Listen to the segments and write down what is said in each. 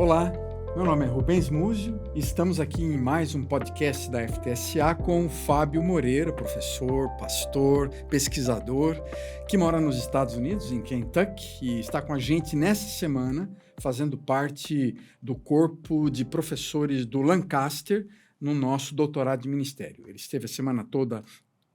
Olá, meu nome é Rubens Múzio e estamos aqui em mais um podcast da FTSA com o Fábio Moreira, professor, pastor, pesquisador, que mora nos Estados Unidos, em Kentucky, e está com a gente nessa semana, fazendo parte do corpo de professores do Lancaster no nosso doutorado de ministério. Ele esteve a semana toda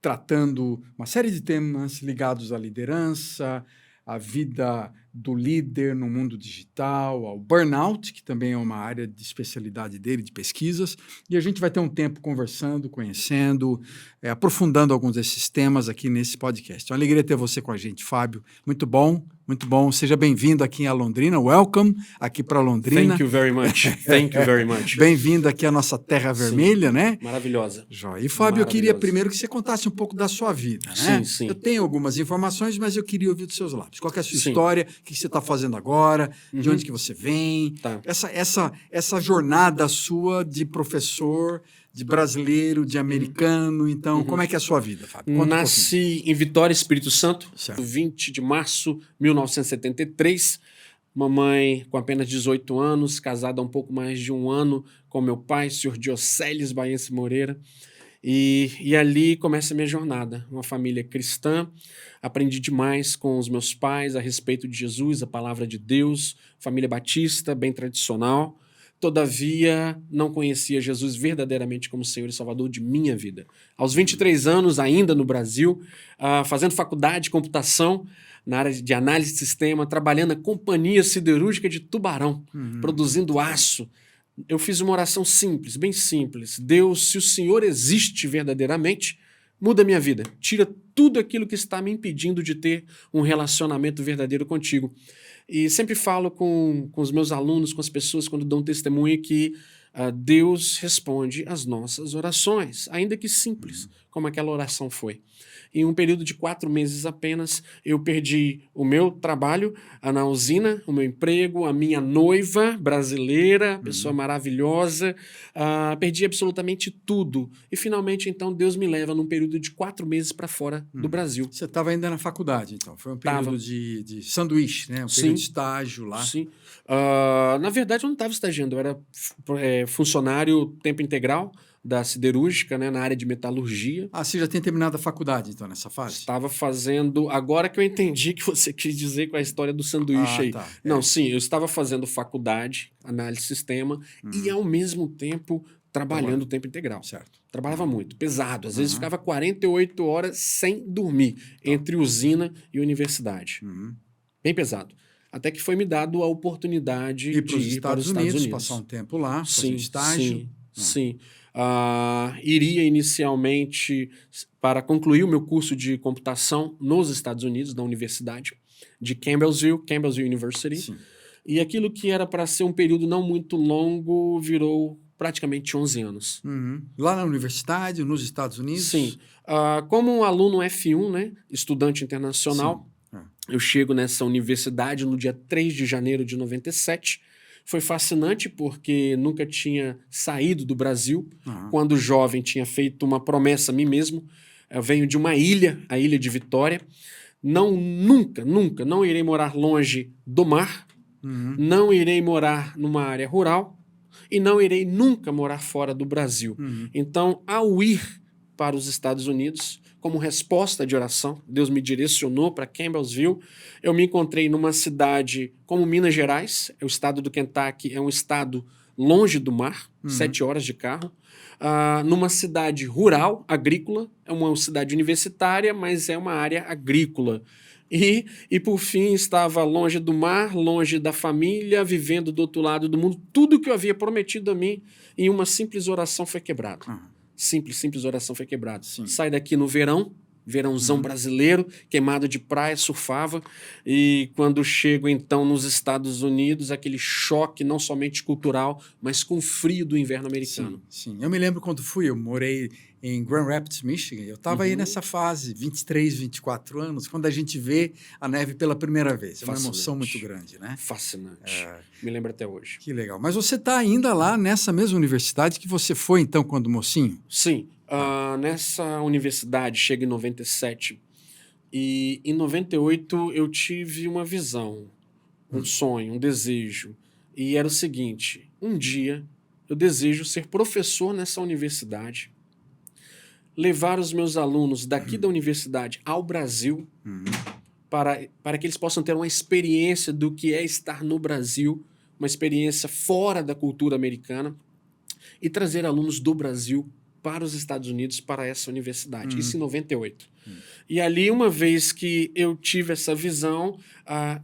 tratando uma série de temas ligados à liderança, à vida do líder no mundo digital, ao burnout, que também é uma área de especialidade dele, de pesquisas, e a gente vai ter um tempo conversando, conhecendo, aprofundando alguns desses temas aqui nesse podcast. É uma alegria ter você com a gente, Fábio. Muito bom, muito bom. Seja bem-vindo aqui a Londrina. Welcome aqui para Londrina. Thank you very much. Thank you very much. Bem-vindo aqui à nossa terra vermelha, né? Maravilhosa. Joia. E, Fábio, eu queria primeiro que você contasse um pouco da sua vida, né? Sim. Eu tenho algumas informações, mas eu queria ouvir dos seus lábios. Qual que é a sua história? O que você está fazendo agora? De onde que você vem? Tá. Essa jornada sua de professor, de brasileiro, de americano. Então, como é que é a sua vida, Fábio? Conta Nasci em Vitória, Espírito Santo, Certo. 20 de março de 1973. Mamãe com apenas 18 anos, casada há um pouco mais de um ano com meu pai, senhor Dioceles Baense Moreira. E ali começa a minha jornada. Uma família cristã. Aprendi demais com os meus pais a respeito de Jesus, a palavra de Deus. Família batista, bem tradicional. Todavia, não conhecia Jesus verdadeiramente como Senhor e Salvador de minha vida. Aos 23 anos, ainda no Brasil, fazendo faculdade de computação, na área de análise de sistema, trabalhando na Companhia Siderúrgica de Tubarão, produzindo aço. Eu fiz uma oração simples, bem simples. Deus, se o Senhor existe verdadeiramente, muda a minha vida. Tira tudo aquilo que está me impedindo de ter um relacionamento verdadeiro contigo. E sempre falo com os meus alunos, com as pessoas, quando dão testemunho, que Deus responde às nossas orações, ainda que simples, como aquela oração foi. Em um período de 4 meses apenas, eu perdi o meu trabalho na usina, o meu emprego, a minha noiva brasileira, pessoa maravilhosa, perdi absolutamente tudo. E finalmente, então, Deus me leva num período de 4 meses para fora do Brasil. Você estava ainda na faculdade, então. Foi um período de sanduíche, né? Um Sim. período de estágio lá. Sim. Na verdade, eu não estava estagiando, eu era funcionário tempo integral da siderúrgica, né, na área de metalurgia. Você já tinha terminado a faculdade, então, nessa fase? Estava fazendo... Agora que eu entendi que você quis dizer com a história do sanduíche aí. Tá. Não, sim, eu estava fazendo faculdade, análise de sistema, e ao mesmo tempo trabalhando o tempo integral. Certo. Trabalhava muito, pesado. Às vezes ficava 48 horas sem dormir, entre usina e universidade. Bem pesado. Até que foi me dado a oportunidade de ir para os Estados Unidos. Passar um tempo lá, fazer um estágio. Sim. Iria inicialmente para concluir o meu curso de computação nos Estados Unidos, na universidade de Campbellsville University. Sim. E aquilo que era para ser um período não muito longo virou praticamente 11 anos. Lá na universidade, nos Estados Unidos? Sim. Como um aluno F1, né, estudante internacional, eu chego nessa universidade no dia 3 de janeiro de 97. Foi fascinante porque nunca tinha saído do Brasil. Quando jovem, tinha feito uma promessa a mim mesmo. Eu venho de uma ilha, a ilha de Vitória. Nunca não irei morar longe do mar. Não irei morar numa área rural. E não irei nunca morar fora do Brasil. Então, ao ir para os Estados Unidos, como resposta de oração, Deus me direcionou para Campbellsville. Eu me encontrei numa cidade como Minas Gerais, o estado do Kentucky é um estado longe do mar, 7 horas de carro. Numa cidade rural, agrícola, é uma cidade universitária, mas é uma área agrícola. E por fim, estava longe do mar, longe da família, vivendo do outro lado do mundo. Tudo que eu havia prometido a mim, em uma simples oração foi quebrado. Simples oração foi quebrada. Sai daqui no verãozão brasileiro, queimado de praia, surfava, e quando chego então nos Estados Unidos, aquele choque não somente cultural, mas com o frio do inverno americano. Sim. Eu me lembro quando fui, eu morei em Grand Rapids, Michigan, eu estava aí nessa fase, 23, 24 anos, quando a gente vê a neve pela primeira vez. É uma emoção muito grande, né? Fascinante. Me lembro até hoje. Que legal. Mas você está ainda lá nessa mesma universidade que você foi então quando mocinho? Sim. Nessa universidade, chega em 97, e em 98 eu tive uma visão, um sonho, um desejo. E era o seguinte: um dia eu desejo ser professor nessa universidade, levar os meus alunos daqui da universidade ao Brasil, para que eles possam ter uma experiência do que é estar no Brasil, uma experiência fora da cultura americana, e trazer alunos do Brasil para os Estados Unidos, para essa universidade. Isso em 98. E ali, uma vez que eu tive essa visão,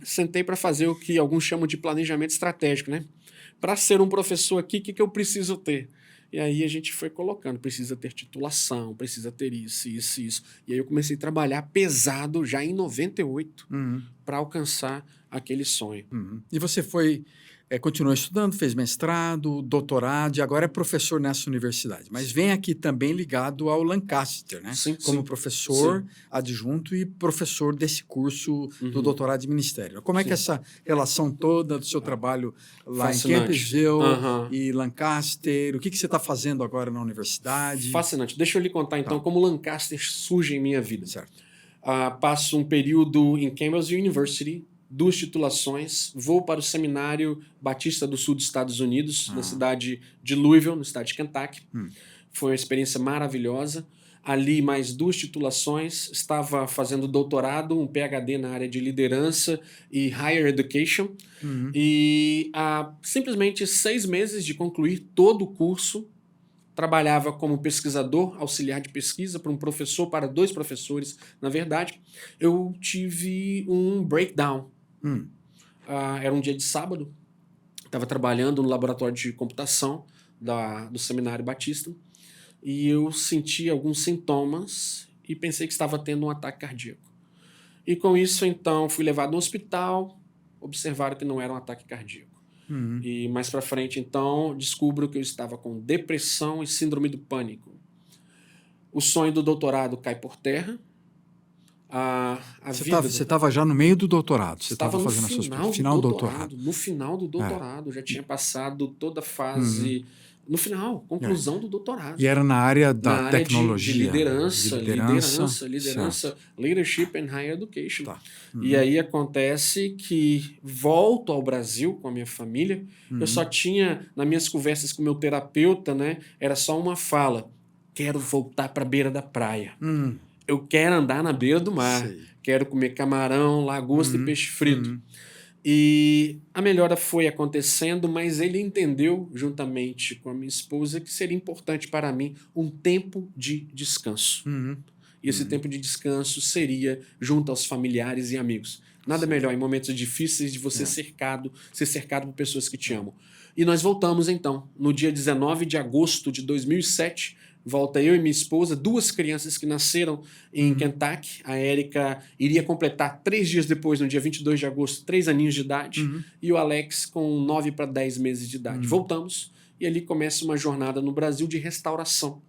sentei para fazer o que alguns chamam de planejamento estratégico, né? Para ser um professor aqui, o que eu preciso ter? E aí a gente foi colocando, precisa ter titulação, precisa ter isso, isso, isso. E aí eu comecei a trabalhar pesado já em 98 para alcançar aquele sonho. E você continuou estudando, fez mestrado, doutorado e agora é professor nessa universidade. Mas vem aqui também ligado ao Lancaster, né? Sim, como professor adjunto e professor desse curso do doutorado de ministério. Como é que essa relação toda do seu trabalho lá em Campbellsville e Lancaster, o que você está fazendo agora na universidade? Fascinante. Deixa eu lhe contar então como Lancaster surge em minha vida. Certo. Passo um período em Campbellsville University, 2 titulações, vou para o Seminário Batista do Sul dos Estados Unidos, na cidade de Louisville, no estado de Kentucky. Foi uma experiência maravilhosa. Ali, mais 2 titulações, estava fazendo doutorado, um PhD na área de liderança e Higher Education. E simplesmente 6 meses de concluir todo o curso, trabalhava como pesquisador, auxiliar de pesquisa para um professor, para 2 professores, na verdade. Eu tive um breakdown. Era um dia de sábado, estava trabalhando no laboratório de computação do Seminário Batista e eu senti alguns sintomas e pensei que estava tendo um ataque cardíaco. E com isso, então, fui levado no hospital, observaram que não era um ataque cardíaco. E mais para frente, então, descubro que eu estava com depressão e síndrome do pânico. O sonho do doutorado cai por terra. Você estava já no meio do doutorado. Você estava fazendo no final do doutorado. No final do doutorado. Já tinha passado toda a fase... No final, conclusão do doutorado. E era na área da tecnologia. De liderança, leadership and higher education. Tá. E aí acontece que volto ao Brasil com a minha família. Eu só tinha, nas minhas conversas com o meu terapeuta, né, era só uma fala: quero voltar para a beira da praia. Eu quero andar na beira do mar. Sei. Quero comer camarão, lagosta e peixe frito. E a melhora foi acontecendo, mas ele entendeu, juntamente com a minha esposa, que seria importante para mim um tempo de descanso. E esse tempo de descanso seria junto aos familiares e amigos. Nada melhor em momentos difíceis de você ser cercado por pessoas que te amam. E nós voltamos então, no dia 19 de agosto de 2007, volta eu e minha esposa, 2 crianças que nasceram em Kentucky. A Érica iria completar 3 dias depois, no dia 22 de agosto, 3 aninhos de idade. E o Alex com 9 para 10 meses de idade. Voltamos e ali começa uma jornada no Brasil de restauração.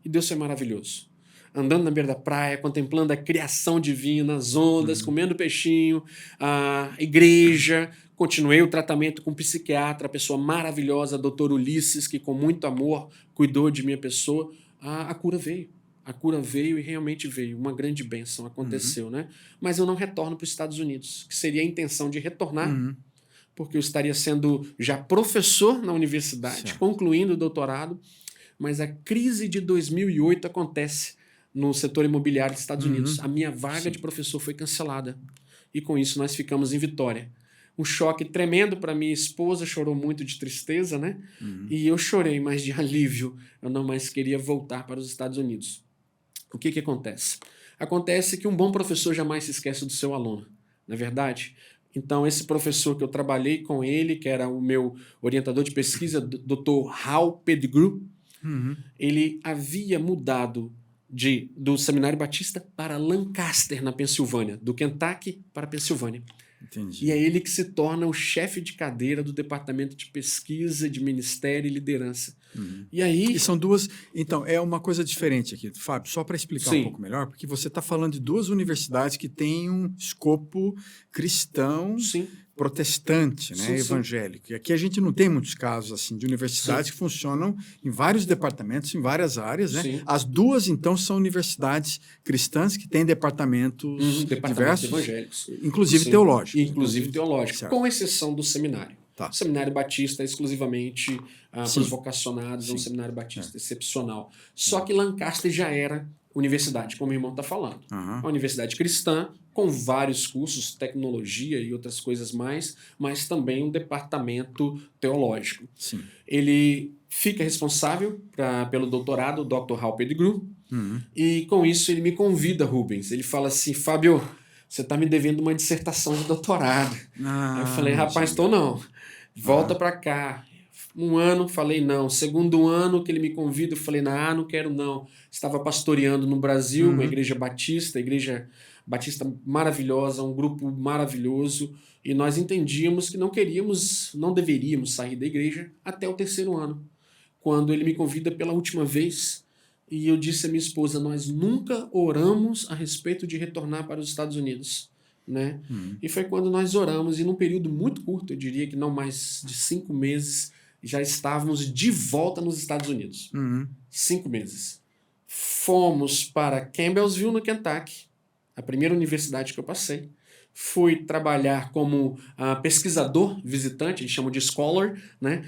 E Deus foi maravilhoso. Andando na beira da praia, contemplando a criação divina, as ondas, comendo peixinho, a igreja. Continuei o tratamento com um psiquiatra, pessoa maravilhosa, Dr. Ulisses, que com muito amor cuidou de minha pessoa. A cura veio. A cura veio e realmente veio. Uma grande bênção aconteceu, né? Mas eu não retorno para os Estados Unidos, que seria a intenção de retornar, porque eu estaria sendo já professor na universidade, concluindo o doutorado, mas a crise de 2008 acontece no setor imobiliário dos Estados Unidos. A minha vaga de professor foi cancelada. E com isso nós ficamos em Vitória. Um choque tremendo para minha esposa, chorou muito de tristeza, né? E eu chorei, mas de alívio. Eu não mais queria voltar para os Estados Unidos. O que acontece? Acontece que um bom professor jamais se esquece do seu aluno, não é verdade? Então, esse professor que eu trabalhei com ele, que era o meu orientador de pesquisa, Dr. Hal Pettigrew, ele havia mudado do Seminário Batista para Lancaster, na Pensilvânia, do Kentucky para a Pensilvânia. Entendi. E é ele que se torna o chefe de cadeira do Departamento de Pesquisa, de Ministério e Liderança. E aí... E são 2... Então, é uma coisa diferente aqui, Fábio, só para explicar um pouco melhor, porque você está falando de 2 universidades que têm um escopo cristão protestante, né, evangélico. E aqui a gente não tem muitos casos assim de universidades que funcionam em vários departamentos, em várias áreas, né? As 2, então, são universidades cristãs que têm departamentos diversos, evangélicos. inclusive teológicos. Inclusive teológicos, com exceção do seminário. Tá. O Seminário Batista é exclusivamente para Sim. os vocacionados, é um Sim. Seminário Batista excepcional. Só que Lancaster já era universidade, como o irmão está falando. Aham. Uma universidade cristã, com vários cursos, tecnologia e outras coisas mais, mas também um departamento teológico. Sim. Ele fica responsável pelo doutorado, o Dr. Hal Pettigrew, Uhum. e com isso ele me convida, Rubens. Ele fala assim, Fábio, você está me devendo uma dissertação de doutorado. Aí eu falei, rapaz, estou não. Volta para cá. Um ano, falei não. Segundo ano que ele me convida, eu falei, não quero não. Estava pastoreando no Brasil, uma igreja batista maravilhosa, um grupo maravilhoso, e nós entendíamos que não deveríamos sair da igreja até o terceiro ano. Quando ele me convida pela última vez, e eu disse à minha esposa, nós nunca oramos a respeito de retornar para os Estados Unidos, né? E foi quando nós oramos, e num período muito curto, eu diria que não mais de 5 meses, já estávamos de volta nos Estados Unidos. 5 meses. Fomos para Campbellsville, no Kentucky, a primeira universidade que eu passei. Fui trabalhar como pesquisador visitante, eles chamam de scholar, né?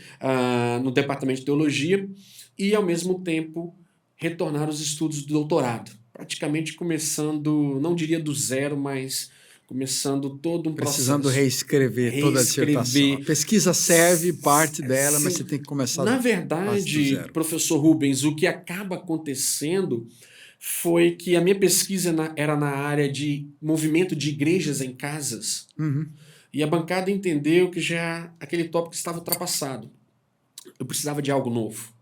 No departamento de teologia, e ao mesmo tempo retornar aos estudos do doutorado, praticamente começando, não diria do zero, mas começando todo um Precisando processo. reescrever toda a dissertação. A pesquisa serve parte dela, mas você tem que começar Na quase do verdade, zero. professor Rubens, o que acaba acontecendo foi que a minha pesquisa era na área de movimento de igrejas em casas, e a bancada entendeu que já aquele tópico estava ultrapassado. Eu precisava de algo novo.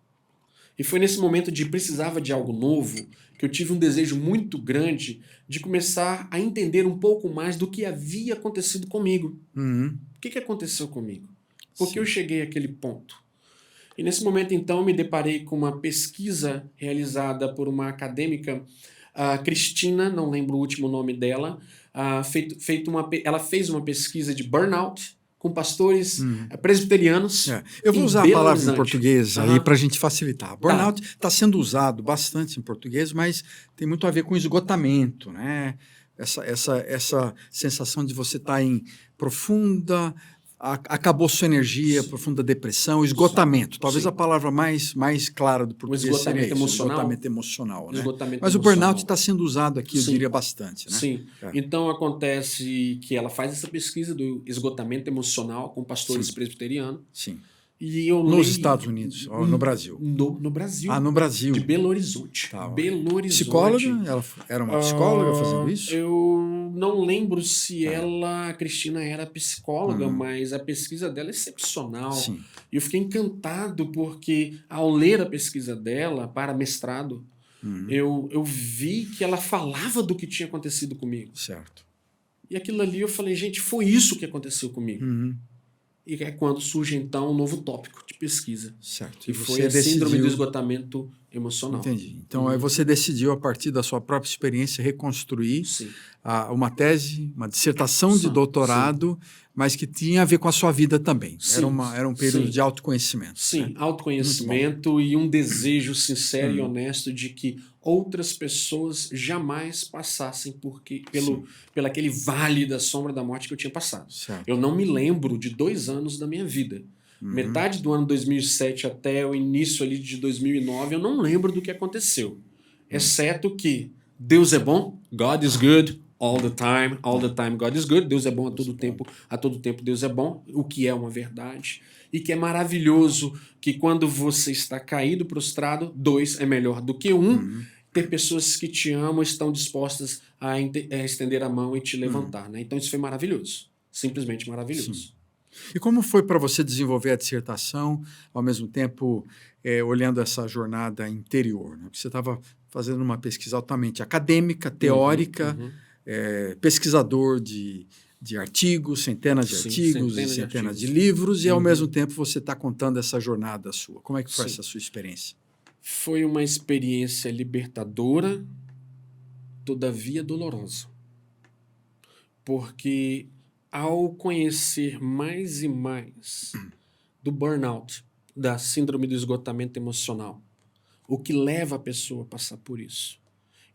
E foi nesse momento de precisava de algo novo que eu tive um desejo muito grande de começar a entender um pouco mais do que havia acontecido comigo. O que aconteceu comigo? Por que eu cheguei àquele ponto? E nesse momento, então, eu me deparei com uma pesquisa realizada por uma acadêmica, Cristina, não lembro o último nome dela, ela fez uma pesquisa de burnout com pastores presbiterianos. Eu vou usar a palavra Horizonte. em português aí para a gente facilitar. Burnout está sendo usado bastante em português, mas tem muito a ver com esgotamento, né? Essa sensação de você estar em profunda... Acabou sua energia, profunda depressão, esgotamento. Talvez a palavra mais clara do português seria isso, esgotamento emocional. Né? Mas o burnout está sendo usado aqui, eu diria, bastante. Né? Sim. Então acontece que ela faz essa pesquisa do esgotamento emocional com pastores presbiterianos. Sim. E eu nos Estados Unidos, ou no Brasil? No Brasil. No Brasil. De Belo Horizonte. Belo Horizonte. Psicóloga? Ela era uma psicóloga fazendo isso? Eu não lembro se a Cristina era psicóloga, mas a pesquisa dela é excepcional. Sim. E eu fiquei encantado porque, ao ler a pesquisa dela para mestrado, eu vi que ela falava do que tinha acontecido comigo. Certo. E aquilo ali eu falei, gente, foi isso que aconteceu comigo. E é quando surge, então, um novo tópico de pesquisa. Certo. E foi a síndrome do esgotamento emocional. Entendi. Então, aí você decidiu, a partir da sua própria experiência, reconstruir uma tese, uma dissertação de doutorado, mas que tinha a ver com a sua vida também. Era um período de autoconhecimento. Sim, autoconhecimento e um desejo sincero e honesto de que outras pessoas jamais passassem pelo aquele vale da sombra da morte que eu tinha passado. Certo. Eu não me lembro de 2 anos da minha vida. Metade do ano 2007 até o início ali de 2009, eu não lembro do que aconteceu. Exceto que Deus é bom, God is good, all the time God is good, Deus é bom a todo tempo Deus é bom, o que é uma verdade. E que é maravilhoso que quando você está caído, prostrado, 2 é melhor do que 1, ter pessoas que te amam estão dispostas a estender a mão e te levantar. Né? Então isso foi maravilhoso, simplesmente maravilhoso. Sim. E como foi para você desenvolver a dissertação, ao mesmo tempo olhando essa jornada interior? Né? Porque você estava fazendo uma pesquisa altamente acadêmica, teórica, pesquisador de artigos, centenas de artigos e centenas de livros, e ao mesmo tempo você está contando essa jornada sua. Como é que foi essa sua experiência? Foi uma experiência libertadora, todavia dolorosa. Porque ao conhecer mais e mais do burnout, da síndrome do esgotamento emocional, o que leva a pessoa a passar por isso,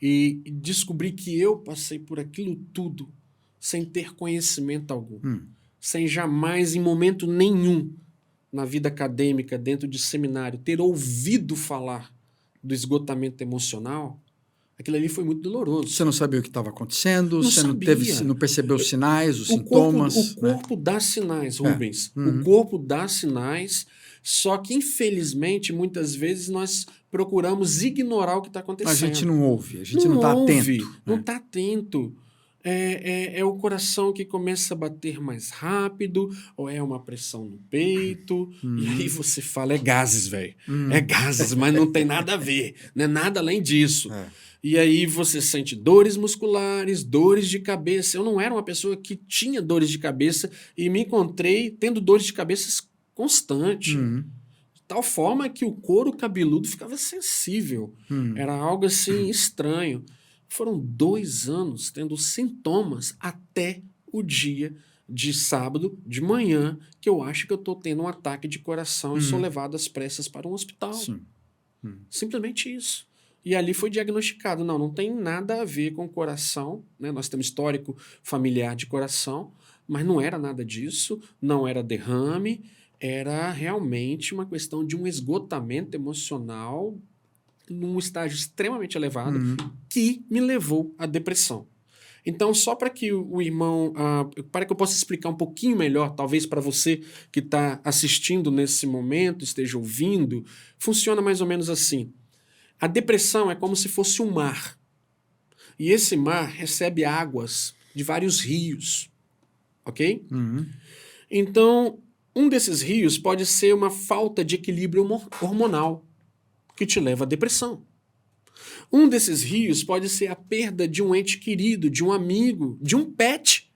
e descobrir que eu passei por aquilo tudo sem ter conhecimento algum, sem jamais, em momento nenhum, na vida acadêmica, dentro de seminário, ter ouvido falar do esgotamento emocional, aquilo ali foi muito doloroso. Você não sabia o que estava acontecendo, Não você sabia. não percebeu os sinais, os O sintomas. corpo dá sinais, É. Rubens. Uhum. O corpo dá sinais, só que, infelizmente, muitas vezes nós procuramos ignorar o que está acontecendo. A gente não ouve, a gente não está ouve, atento. não né? está atento. É o coração que começa a bater mais rápido, ou é uma pressão no peito, e aí você fala, é gases, velho. É gases, mas não tem nada a ver, não é nada além disso. É. E aí você sente dores musculares, dores de cabeça. Eu não era uma pessoa que tinha dores de cabeça e me encontrei tendo dores de cabeça constante. Uhum. De tal forma que o couro cabeludo ficava sensível. Era algo assim estranho. Foram 2 anos tendo sintomas até o dia de sábado, de manhã, que eu acho que eu estou tendo um ataque de coração e sou levado às pressas para um hospital. Sim. Simplesmente isso. E ali foi diagnosticado, não tem nada a ver com o coração, né? Nós temos histórico familiar de coração, mas não era nada disso, não era derrame, era realmente uma questão de um esgotamento emocional num estágio extremamente elevado que me levou à depressão. Então, só para que o irmão, para que eu possa explicar um pouquinho melhor, talvez para você que está assistindo nesse momento, esteja ouvindo, funciona mais ou menos assim. A depressão é como se fosse um mar. E esse mar recebe águas de vários rios, ok? Então, um desses rios pode ser uma falta de equilíbrio hormonal, que te leva à depressão. Um desses rios pode ser a perda de um ente querido, de um amigo, de um pet,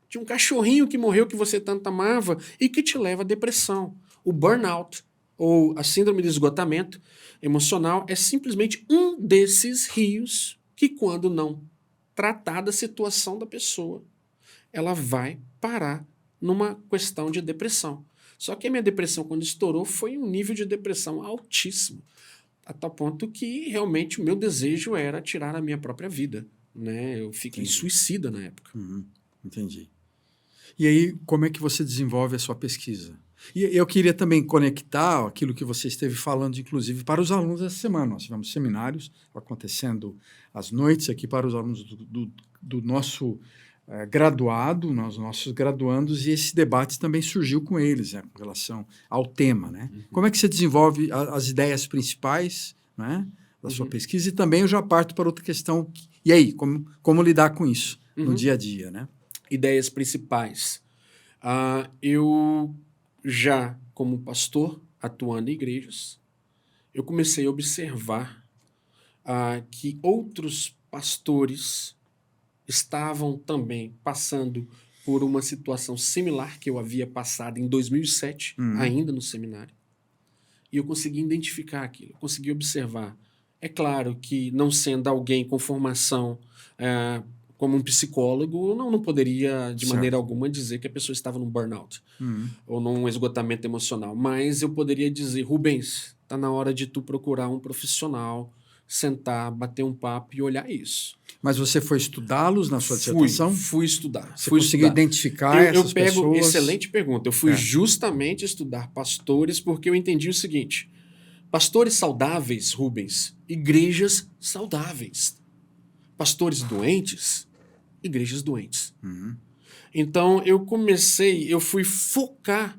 de um cachorrinho que morreu que você tanto amava e que te leva à depressão. O burnout, ou a síndrome de esgotamento emocional, é simplesmente um desses rios que, quando não tratada a situação da pessoa, ela vai parar numa questão de depressão. Só que a minha depressão, quando estourou, foi um nível de depressão altíssimo, a tal ponto que realmente o meu desejo era tirar a minha própria vida. Né? Eu fiquei suicida na época. Entendi. E aí, como é que você desenvolve a sua pesquisa? E eu queria também conectar aquilo que você esteve falando, inclusive, para os alunos essa semana. Nós tivemos seminários acontecendo às noites aqui para os alunos do nosso graduado, os nossos graduandos, e esse debate também surgiu com eles, né, com relação ao tema. Né? Como é que você desenvolve as ideias principais, né, da sua pesquisa? E também eu já parto para outra questão. E aí, como lidar com isso no dia a dia? Né? Ideias principais. Eu já, como pastor, atuando em igrejas, eu comecei a observar que outros pastores estavam também passando por uma situação similar que eu havia passado em 2007, ainda no seminário. E eu consegui identificar aquilo, consegui observar. É claro que, não sendo alguém com formação como um psicólogo, não poderia, de maneira alguma, dizer que a pessoa estava num burnout ou num esgotamento emocional. Mas eu poderia dizer, Rubens, está na hora de tu procurar um profissional, sentar, bater um papo e olhar isso. Mas você foi estudá-los na sua dissertação? Fui estudar. Você conseguiu identificar essas pessoas? Excelente pergunta. Eu fui justamente estudar pastores porque eu entendi o seguinte. Pastores saudáveis, Rubens, igrejas saudáveis. Pastores doentes, igrejas doentes. Então, eu fui focar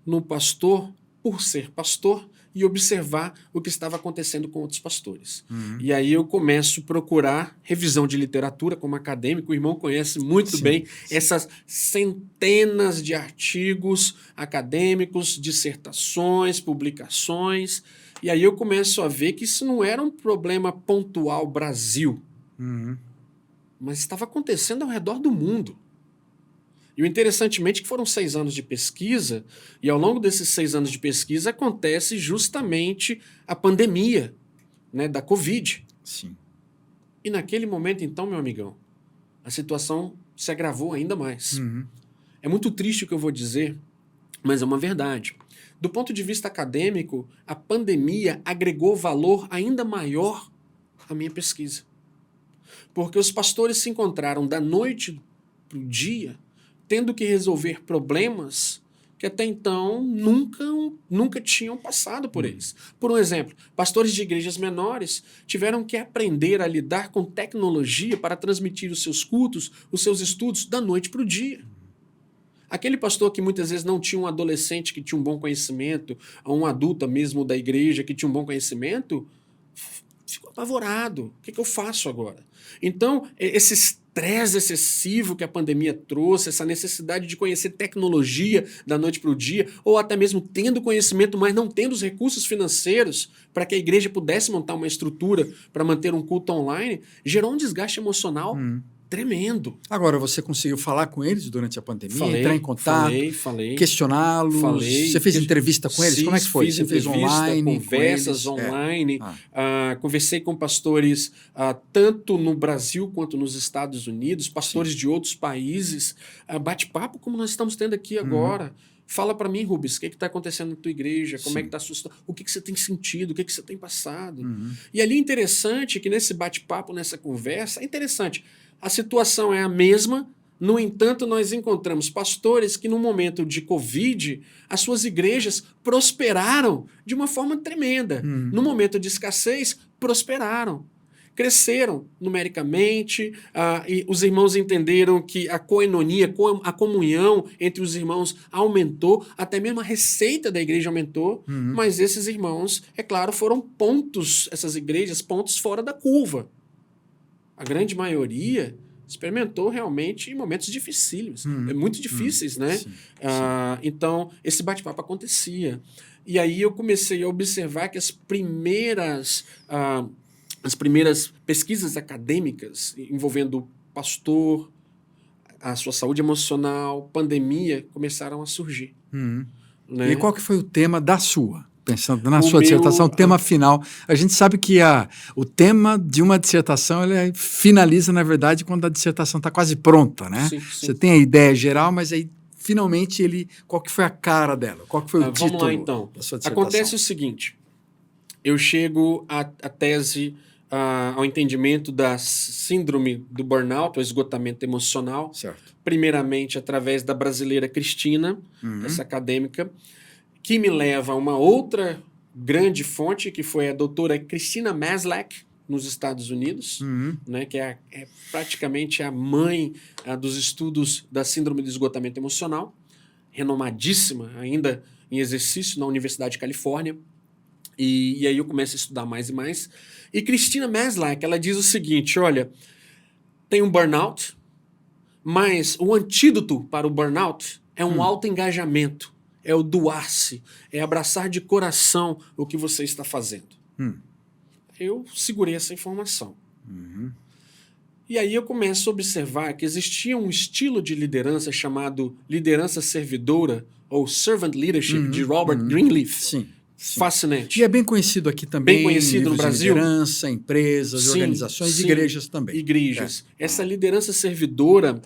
no pastor por ser pastor e observar o que estava acontecendo com outros pastores. E aí eu começo a procurar revisão de literatura como acadêmico. O irmão conhece muito bem essas centenas de artigos acadêmicos, dissertações, publicações. E aí eu começo a ver que isso não era um problema pontual Brasil, mas estava acontecendo ao redor do mundo. E o interessantemente é que foram 6 anos de pesquisa, e ao longo desses 6 anos de pesquisa acontece justamente a pandemia, né, da Covid. Sim. E naquele momento, então, meu amigão, a situação se agravou ainda mais. É muito triste o que eu vou dizer, mas é uma verdade. Do ponto de vista acadêmico, a pandemia agregou valor ainda maior à minha pesquisa. Porque os pastores se encontraram da noite para o dia tendo que resolver problemas que até então nunca tinham passado por eles. Por um exemplo, pastores de igrejas menores tiveram que aprender a lidar com tecnologia para transmitir os seus cultos, os seus estudos da noite para o dia. Aquele pastor que muitas vezes não tinha um adolescente que tinha um bom conhecimento, ou um adulto mesmo da igreja que tinha um bom conhecimento, ficou apavorado. O que eu faço agora? Então, esse estresse excessivo que a pandemia trouxe, essa necessidade de conhecer tecnologia da noite para o dia, ou até mesmo tendo conhecimento, mas não tendo os recursos financeiros para que a igreja pudesse montar uma estrutura para manter um culto online, gerou um desgaste emocional tremendo. Agora, você conseguiu falar com eles durante a pandemia, entrar em contato, falei, questioná-los? Você fez entrevista com eles? Como é que foi? Você fez online? Conversas online. Conversei com pastores tanto no Brasil quanto nos Estados Unidos, pastores de outros países. Bate-papo como nós estamos tendo aqui agora. Fala para mim, Rubens, o que está acontecendo na tua igreja? Como é que está a sua situação? O que você tem sentido? O que você tem passado? E ali é interessante que nesse bate-papo, nessa conversa, é interessante. A situação é a mesma, no entanto, nós encontramos pastores que no momento de Covid, as suas igrejas prosperaram de uma forma tremenda. No momento de escassez, prosperaram. Cresceram numericamente, e os irmãos entenderam que a coenonia, a comunhão entre os irmãos aumentou, até mesmo a receita da igreja aumentou, mas esses irmãos, é claro, foram pontos, essas igrejas, pontos fora da curva. A grande maioria experimentou realmente momentos dificílimos, muito difíceis, né? Sim. Então, esse bate-papo acontecia. E aí eu comecei a observar que as primeiras pesquisas acadêmicas envolvendo pastor, a sua saúde emocional, pandemia, começaram a surgir. Né? E qual que foi o tema da sua? Pensando na sua dissertação, o tema final. A gente sabe que o tema de uma dissertação ele finaliza, na verdade, quando a dissertação está quase pronta, né? Sim. Você tem a ideia geral, mas aí, finalmente, qual que foi a cara dela? Qual que foi o título vamos lá, então. da sua dissertação? Acontece o seguinte, eu chego à tese, ao entendimento da síndrome do burnout, o esgotamento emocional, certo. Primeiramente através da brasileira Cristina, essa acadêmica, que me leva a uma outra grande fonte, que foi a doutora Christina Maslach, nos Estados Unidos, né, que é praticamente a mãe dos estudos da síndrome do esgotamento emocional, renomadíssima, ainda em exercício na Universidade de Califórnia. E aí eu começo a estudar mais e mais. E Christina Maslach, ela diz o seguinte, olha, tem um burnout, mas o antídoto para o burnout é um alto engajamento. É o doar-se, é abraçar de coração o que você está fazendo. Eu segurei essa informação. E aí eu começo a observar que existia um estilo de liderança chamado liderança servidora, ou servant leadership, de Robert Greenleaf. Sim. Fascinante. E é bem conhecido aqui também. Bem conhecido no Brasil. Liderança, empresas, organizações, igrejas também. Igrejas. Essa liderança servidora,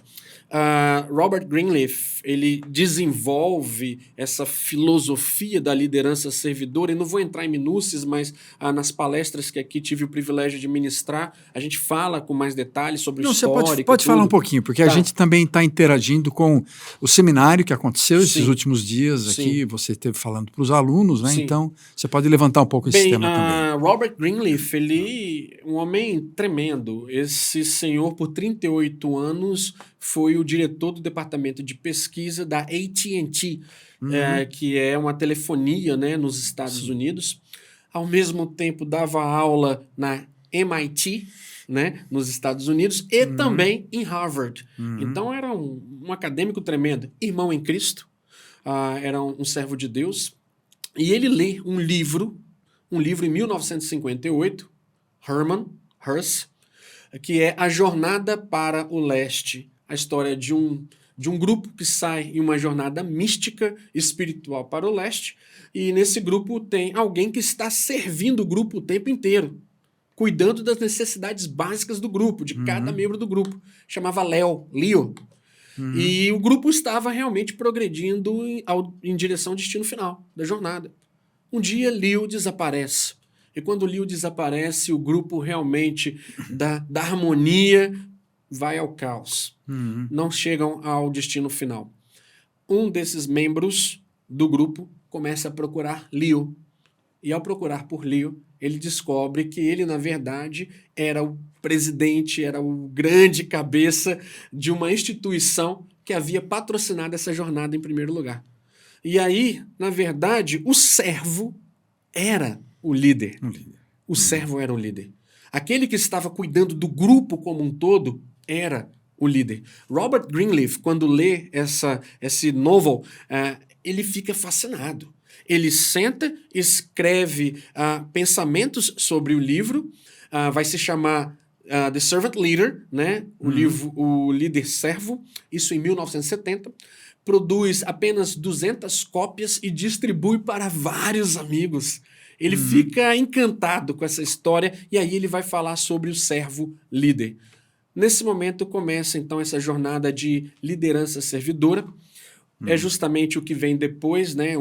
Robert Greenleaf, ele desenvolve essa filosofia da liderança servidora, e não vou entrar em minúcias, mas nas palestras que aqui tive o privilégio de ministrar, a gente fala com mais detalhes sobre o histórico. Você pode falar um pouquinho, porque a gente também está interagindo com o seminário que aconteceu esses últimos dias aqui, você esteve falando para os alunos, né? Então, você pode levantar um pouco esse tema também. Robert Greenleaf, ele é um homem tremendo. Esse senhor, por 38 anos, foi o diretor do departamento de pesquisa da AT&T, que é uma telefonia, né, nos Estados Unidos. Ao mesmo tempo, dava aula na MIT, né, nos Estados Unidos, e também em Harvard. Então, era um acadêmico tremendo. Irmão em Cristo, era um servo de Deus. E ele lê um livro em 1958, Herman Hesse, que é A Jornada para o Leste, a história de um grupo que sai em uma jornada mística espiritual para o leste, e nesse grupo tem alguém que está servindo o grupo o tempo inteiro, cuidando das necessidades básicas do grupo, de cada membro do grupo. Chamava Leo. E o grupo estava realmente progredindo em direção ao destino final da jornada. Um dia, Leo desaparece. E quando Leo desaparece, o grupo realmente da harmonia vai ao caos. Uhum. Não chegam ao destino final. Um desses membros do grupo começa a procurar Leo. E ao procurar por Leo, ele descobre que ele, na verdade, era o presidente, era o grande cabeça de uma instituição que havia patrocinado essa jornada em primeiro lugar. E aí, na verdade, o servo era o líder. Um líder. O servo era o líder. Aquele que estava cuidando do grupo como um todo era o líder. Robert Greenleaf, quando lê esse novel, ele fica fascinado. Ele senta, escreve pensamentos sobre o livro, vai se chamar The Servant Leader, né? O livro O Líder Servo, isso em 1970. Produz apenas 200 cópias e distribui para vários amigos. Ele fica encantado com essa história e aí ele vai falar sobre o servo líder. Nesse momento começa então essa jornada de liderança servidora. É justamente o que vem depois, né?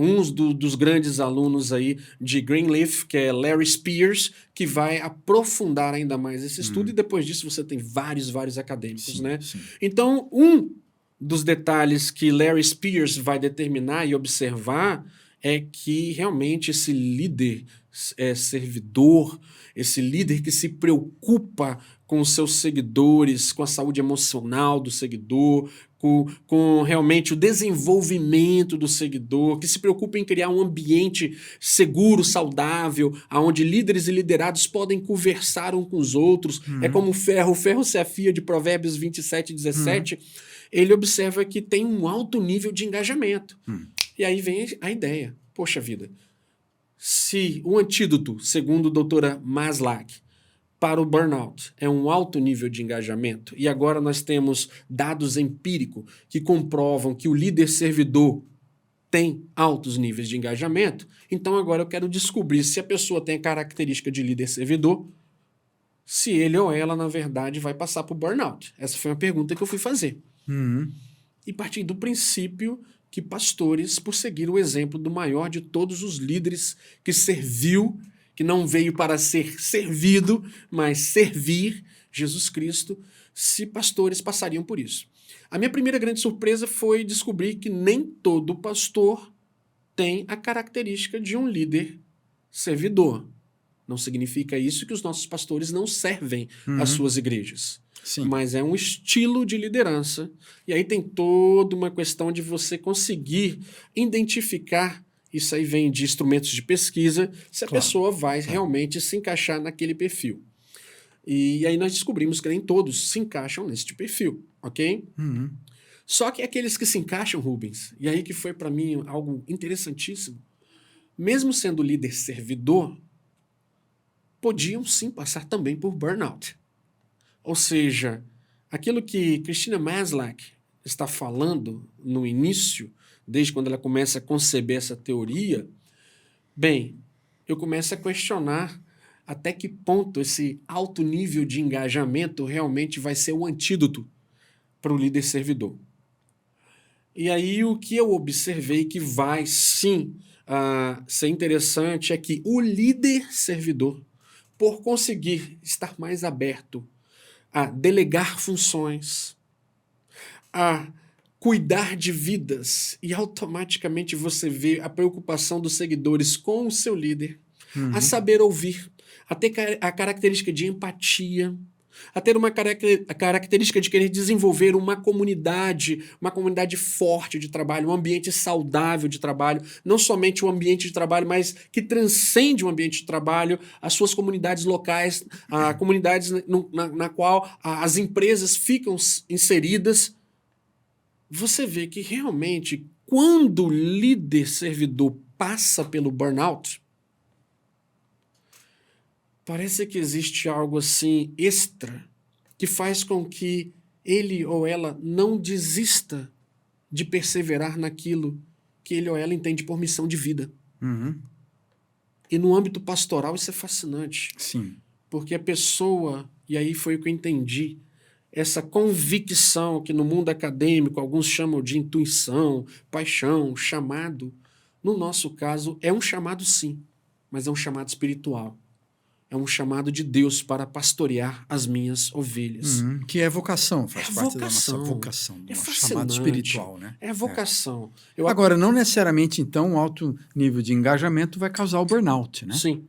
Dos grandes alunos aí de Greenleaf, que é Larry Spears, que vai aprofundar ainda mais esse estudo, e depois disso você tem vários acadêmicos, né? Sim. Então, um dos detalhes que Larry Spears vai determinar e observar é que realmente esse líder servidor, esse líder que se preocupa com os seus seguidores, com a saúde emocional do seguidor, com realmente o desenvolvimento do seguidor, que se preocupa em criar um ambiente seguro, saudável, onde líderes e liderados podem conversar uns com os outros. É como o ferro se afia de Provérbios 27:17. Ele observa que tem um alto nível de engajamento. E aí vem a ideia. Poxa vida, se o antídoto, segundo a doutora Maslach, para o burnout é um alto nível de engajamento, e agora nós temos dados empíricos que comprovam que o líder servidor tem altos níveis de engajamento, então agora eu quero descobrir se a pessoa tem a característica de líder servidor, se ele ou ela, na verdade, vai passar por burnout. Essa foi uma pergunta que eu fui fazer. E parti do princípio que pastores, por seguir o exemplo do maior de todos os líderes que serviu, que não veio para ser servido, mas servir Jesus Cristo, se pastores passariam por isso. A minha primeira grande surpresa foi descobrir que nem todo pastor tem a característica de um líder servidor. Não significa isso que os nossos pastores não servem às suas igrejas. Sim. Mas é um estilo de liderança. E aí tem toda uma questão de você conseguir identificar, isso aí vem de instrumentos de pesquisa, se a pessoa vai realmente se encaixar naquele perfil. E aí nós descobrimos que nem todos se encaixam nesse perfil, ok? Só que aqueles que se encaixam, Rubens, e aí que foi para mim algo interessantíssimo, mesmo sendo líder servidor, podiam sim passar também por burnout. Ou seja, aquilo que Christina Maslach está falando no início, desde quando ela começa a conceber essa teoria, bem, eu começo a questionar até que ponto esse alto nível de engajamento realmente vai ser o antídoto para o líder servidor. E aí o que eu observei que vai sim ser interessante é que o líder servidor, por conseguir estar mais aberto a delegar funções, a cuidar de vidas, e automaticamente você vê a preocupação dos seguidores com o seu líder, a saber ouvir, a ter a característica de empatia, a ter a característica de querer desenvolver uma comunidade forte de trabalho, um ambiente saudável de trabalho, não somente um ambiente de trabalho, mas que transcende o ambiente de trabalho, as suas comunidades locais, comunidades na qual as empresas ficam inseridas. Você vê que realmente, quando o líder servidor passa pelo burnout, parece que existe algo assim extra que faz com que ele ou ela não desista de perseverar naquilo que ele ou ela entende por missão de vida. E no âmbito pastoral isso é fascinante. Sim. Porque a pessoa, e aí foi o que eu entendi, essa convicção que no mundo acadêmico alguns chamam de intuição, paixão, chamado, no nosso caso é um chamado sim, mas é um chamado espiritual. é um chamado de Deus para pastorear as minhas ovelhas. Que é vocação, faz parte da nossa vocação. vocação, do É nosso fascinante. chamado espiritual, né? É vocação. Agora, não necessariamente, então, um alto nível de engajamento vai causar o burnout, né? Sim.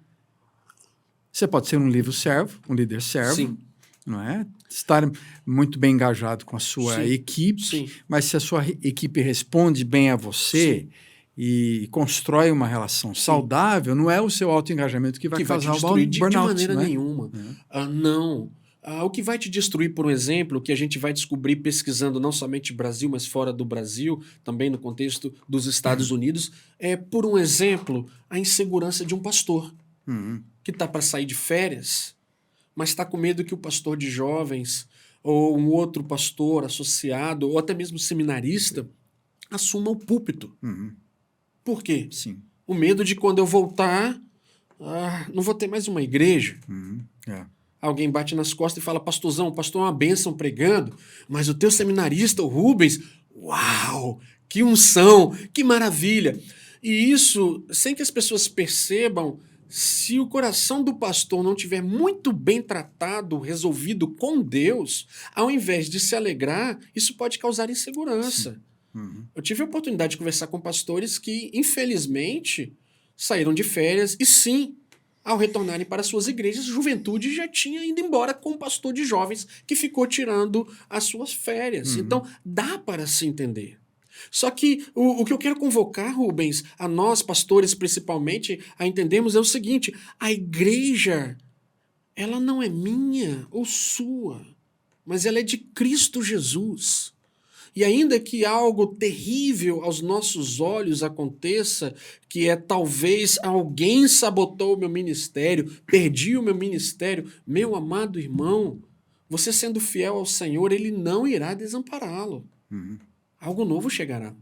Você pode ser um líder servo, Sim. não é? Estar muito bem engajado com a sua equipe, Sim. mas se a sua equipe responde bem a você e constrói uma relação saudável, não é o seu autoengajamento que vai causar o burnout. De maneira nenhuma. Não. O que vai te destruir, por exemplo, que a gente vai descobrir pesquisando não somente Brasil, mas fora do Brasil, também no contexto dos Estados Unidos, é, por um exemplo, a insegurança de um pastor que está para sair de férias, mas está com medo que o pastor de jovens ou um outro pastor associado ou até mesmo seminarista assuma o púlpito. Por quê? Sim. O medo de quando eu voltar, não vou ter mais uma igreja. Alguém bate nas costas e fala, pastorzão, o pastor é uma bênção pregando, mas o teu seminarista, o Rubens, uau, que unção, que maravilha. E isso, sem que as pessoas percebam, se o coração do pastor não tiver muito bem tratado, resolvido com Deus, ao invés de se alegrar, isso pode causar insegurança. Eu tive a oportunidade de conversar com pastores que, infelizmente, saíram de férias e sim, ao retornarem para suas igrejas, a juventude já tinha ido embora com um pastor de jovens que ficou tirando as suas férias. Então, dá para se entender. Só que o que eu quero convocar, Rubens, a nós, pastores principalmente, a entendermos é o seguinte, a igreja, ela não é minha ou sua, mas ela é de Cristo Jesus. E ainda que algo terrível aos nossos olhos aconteça, que é talvez alguém sabotou o meu ministério, perdi o meu ministério, meu amado irmão, você sendo fiel ao Senhor, Ele não irá desampará-lo. Algo novo chegará.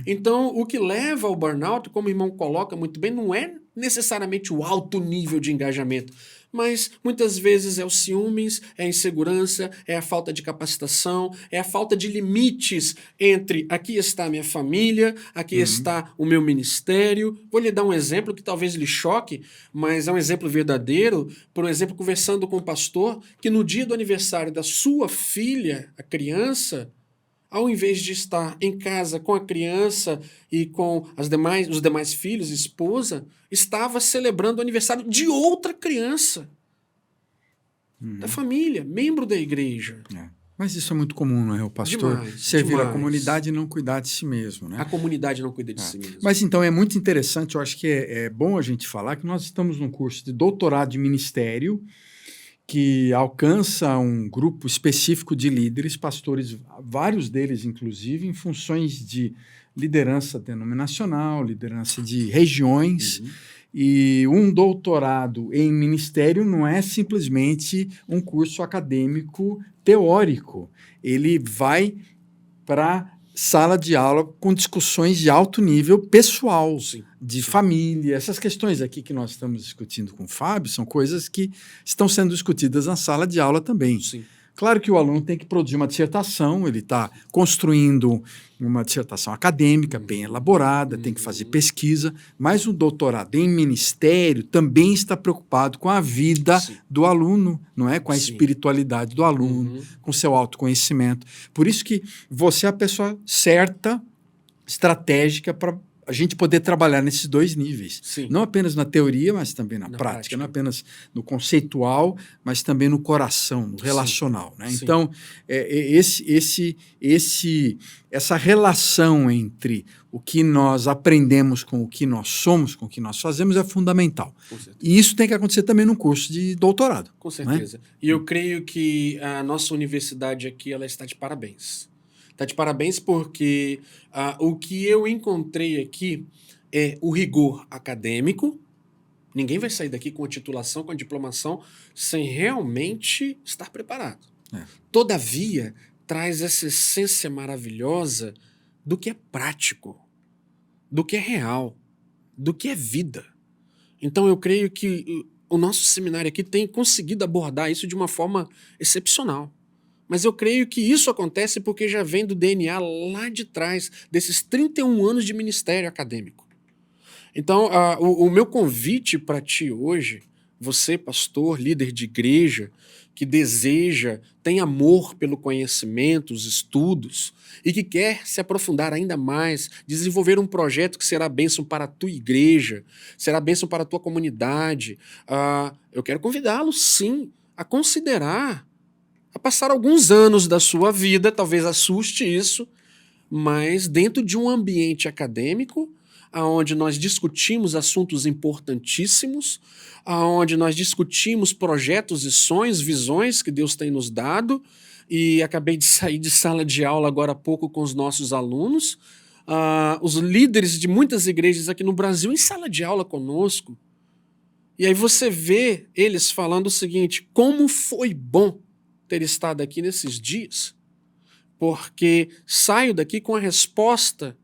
Então, o que leva ao burnout, como o irmão coloca muito bem, não é necessariamente o alto nível de engajamento, mas muitas vezes é os ciúmes, é a insegurança, é a falta de capacitação, é a falta de limites entre aqui está a minha família, aqui está o meu ministério. Vou lhe dar um exemplo que talvez lhe choque, mas é um exemplo verdadeiro. Por exemplo, conversando com um pastor que no dia do aniversário da sua filha, a criança, ao invés de estar em casa com a criança e com os demais filhos, esposa, estava celebrando o aniversário de outra criança da família, membro da igreja. Mas isso é muito comum, não é? O pastor servir a comunidade e não cuidar de si mesmo, né? A comunidade não cuida de si mesmo. Mas então é muito interessante, eu acho que é bom a gente falar que nós estamos num curso de doutorado de ministério que alcança um grupo específico de líderes, pastores, vários deles, inclusive, em funções de liderança denominacional, liderança de regiões. E um doutorado em ministério não é simplesmente um curso acadêmico teórico. Ele vai para sala de aula com discussões de alto nível pessoal, de família. Essas questões aqui que nós estamos discutindo com o Fábio são coisas que estão sendo discutidas na sala de aula também. Claro que o aluno tem que produzir uma dissertação, ele está construindo uma dissertação acadêmica bem elaborada, tem que fazer pesquisa, mas o doutorado em ministério também está preocupado com a vida do aluno, não é? Com a espiritualidade do aluno, com seu autoconhecimento. Por isso que você é a pessoa certa, estratégica para a gente poder trabalhar nesses dois níveis. Não apenas na teoria, mas também na prática. Não apenas no conceitual, mas também no coração, no relacional. Né? Então, essa relação entre o que nós aprendemos com o que nós somos, com o que nós fazemos, é fundamental. E isso tem que acontecer também no curso de doutorado. Com certeza. Né? E eu creio que a nossa universidade aqui ela está de parabéns. Está de parabéns porque o que eu encontrei aqui é o rigor acadêmico. Ninguém vai sair daqui com a titulação, com a diplomação, sem realmente estar preparado. Todavia, traz essa essência maravilhosa do que é prático, do que é real, do que é vida. Então eu creio que o nosso seminário aqui tem conseguido abordar isso de uma forma excepcional. Mas eu creio que isso acontece porque já vem do DNA lá de trás, desses 31 anos de ministério acadêmico. Então, o meu convite para ti hoje, Você, pastor, líder de igreja, que deseja, tem amor pelo conhecimento, os estudos, e que quer se aprofundar ainda mais, desenvolver um projeto que será bênção para a tua igreja, será bênção para a tua comunidade, eu quero convidá-lo, sim, a considerar, a passar alguns anos da sua vida, talvez assuste isso, mas dentro de um ambiente acadêmico, onde nós discutimos assuntos importantíssimos, onde nós discutimos projetos e sonhos, visões que Deus tem nos dado, e acabei de sair de sala de aula agora há pouco com os nossos alunos, os líderes de muitas igrejas aqui no Brasil em sala de aula conosco, e aí você vê eles falando o seguinte: como foi bom ter estado aqui nesses dias, porque saio daqui com a resposta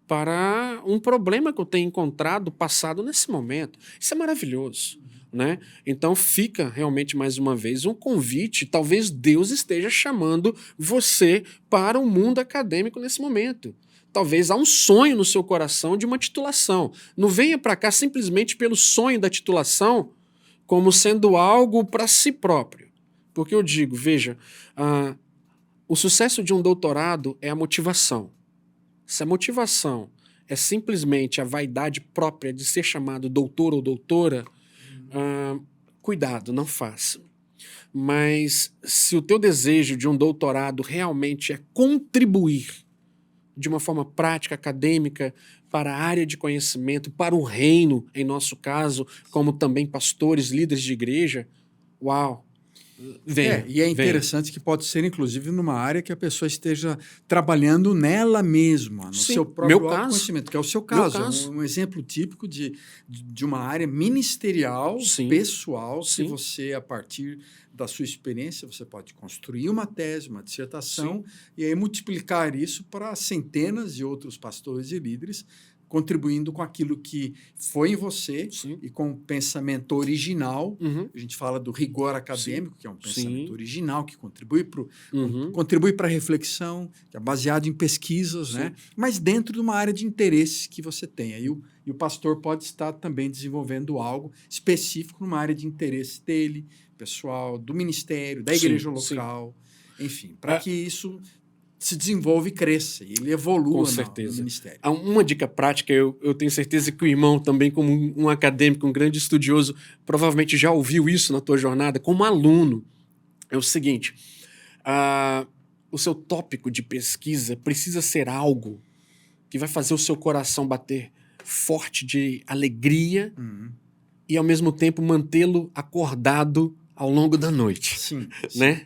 para um problema que eu tenho encontrado passado nesse momento. Isso é maravilhoso, né? Então fica realmente mais uma vez um convite, talvez Deus esteja chamando você para o mundo acadêmico nesse momento. Talvez há um sonho no seu coração de uma titulação. Não venha para cá simplesmente pelo sonho da titulação como sendo algo para si próprio. Porque eu digo, veja, o sucesso de um doutorado é a motivação. Se a motivação é simplesmente a vaidade própria de ser chamado doutor ou doutora, cuidado, não faça. Mas se o teu desejo de um doutorado realmente é contribuir de uma forma prática, acadêmica, para a área de conhecimento, para o reino, em nosso caso, como também pastores, líderes de igreja, uau! Venha, e é interessante que pode ser, inclusive, numa área que a pessoa esteja trabalhando nela mesma, no seu próprio autoconhecimento, que é o seu caso. Um exemplo típico de uma área ministerial, pessoal, que você, a partir da sua experiência, você pode construir uma tese, uma dissertação, e aí multiplicar isso para centenas de outros pastores e líderes, contribuindo com aquilo que foi em você e com o pensamento original. A gente fala do rigor acadêmico, que é um pensamento original, que contribui para a reflexão, que é baseado em pesquisas, né? Mas dentro de uma área de interesse que você tem. E o pastor pode estar também desenvolvendo algo específico numa área de interesse dele, pessoal, do ministério, da igreja local, enfim, para que isso se desenvolva e cresça, e ele evolua no ministério. Uma dica prática, eu tenho certeza que o irmão também, como um acadêmico, um grande estudioso, provavelmente já ouviu isso na tua jornada, como aluno, é o seguinte: o seu tópico de pesquisa precisa ser algo que vai fazer o seu coração bater forte de alegria e, ao mesmo tempo, mantê-lo acordado ao longo da noite. Né?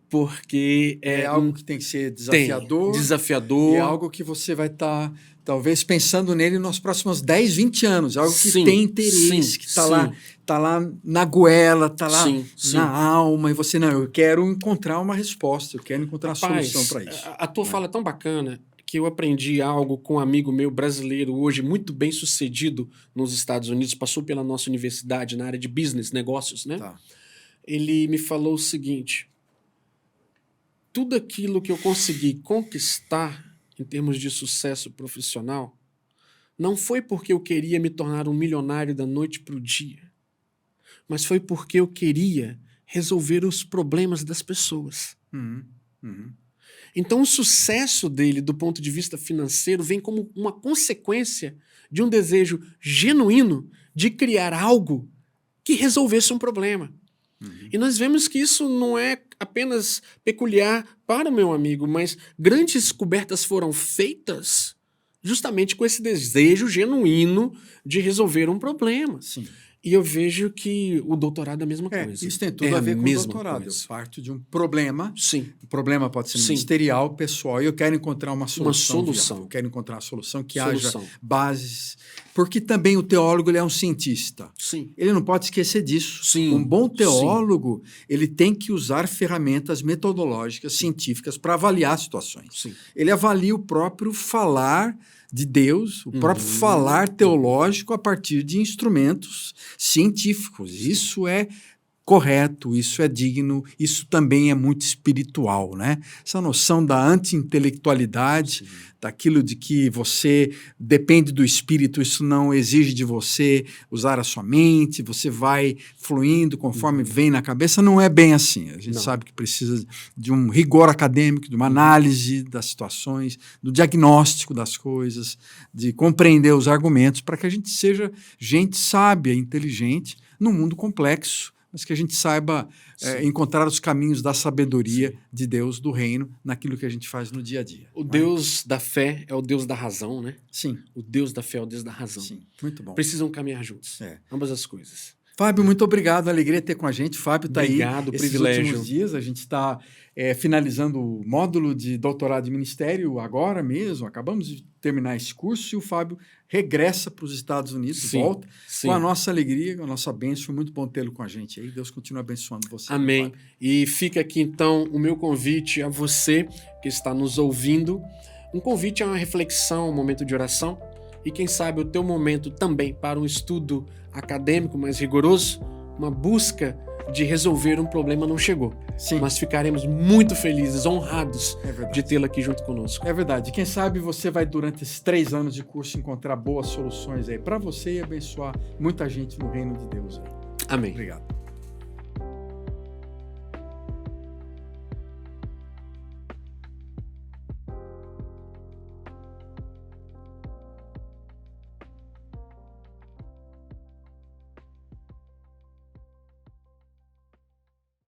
Porque é algo que tem que ser desafiador. É algo que você vai estar, talvez, pensando nele nos próximos 10, 20 anos. Algo que tem interesse, que está lá na goela, está lá na alma. E você, eu quero encontrar uma resposta, eu quero encontrar uma solução para isso. A tua fala é tão bacana que eu aprendi algo com um amigo meu brasileiro, hoje muito bem sucedido nos Estados Unidos, passou pela nossa universidade na área de business, negócios, né? Ele me falou o seguinte: tudo aquilo que eu consegui conquistar em termos de sucesso profissional não foi porque eu queria me tornar um milionário da noite para o dia, mas foi porque eu queria resolver os problemas das pessoas. Então o sucesso dele do ponto de vista financeiro vem como uma consequência de um desejo genuíno de criar algo que resolvesse um problema. E nós vemos que isso não é apenas peculiar para o meu amigo, mas grandes descobertas foram feitas justamente com esse desejo genuíno de resolver um problema. E eu vejo que o doutorado é a mesma coisa. Isso tem tudo a ver com o doutorado. Eu parto de um problema. O problema pode ser ministerial, pessoal, e eu quero encontrar uma solução. Eu quero encontrar uma solução que haja bases. Porque também o teólogo ele é um cientista. Ele não pode esquecer disso. Um bom teólogo ele tem que usar ferramentas metodológicas, científicas, para avaliar situações. Ele avalia o próprio falar de Deus, o próprio falar teológico a partir de instrumentos científicos. Isso é correto, isso é digno, isso também é muito espiritual, né? Essa noção da anti-intelectualidade, daquilo de que você depende do espírito, isso não exige de você usar a sua mente, você vai fluindo conforme vem na cabeça, não é bem assim. A gente sabe que precisa de um rigor acadêmico, de uma análise das situações, do diagnóstico das coisas, de compreender os argumentos, para que a gente seja gente sábia, inteligente, num mundo complexo, mas que a gente saiba encontrar os caminhos da sabedoria de Deus, do reino, naquilo que a gente faz no dia a dia. O Deus da fé é o Deus da razão, né? Sim. O Deus da fé é o Deus da razão. Sim, muito bom. Precisam caminhar juntos, ambas as coisas. Fábio, muito obrigado, alegria ter com a gente. Fábio está aí. Obrigado, Esses privilégio. últimos dias a gente está finalizando o módulo de doutorado de ministério agora mesmo, acabamos de terminar esse curso e o Fábio regressa para os Estados Unidos, volta com a nossa alegria, com a nossa bênção. Foi muito bom tê-lo com a gente aí. Deus continue abençoando você. Amém. E fica aqui então o meu convite a você que está nos ouvindo, um convite a uma reflexão, um momento de oração e quem sabe o teu momento também para um estudo acadêmico mais rigoroso, uma busca de resolver um problema não chegou. Sim. Mas ficaremos muito felizes, honrados de tê-lo aqui junto conosco. É verdade. Quem sabe você vai, durante esses 3 anos de curso, encontrar boas soluções aí para você e abençoar muita gente no reino de Deus. Amém. Obrigado.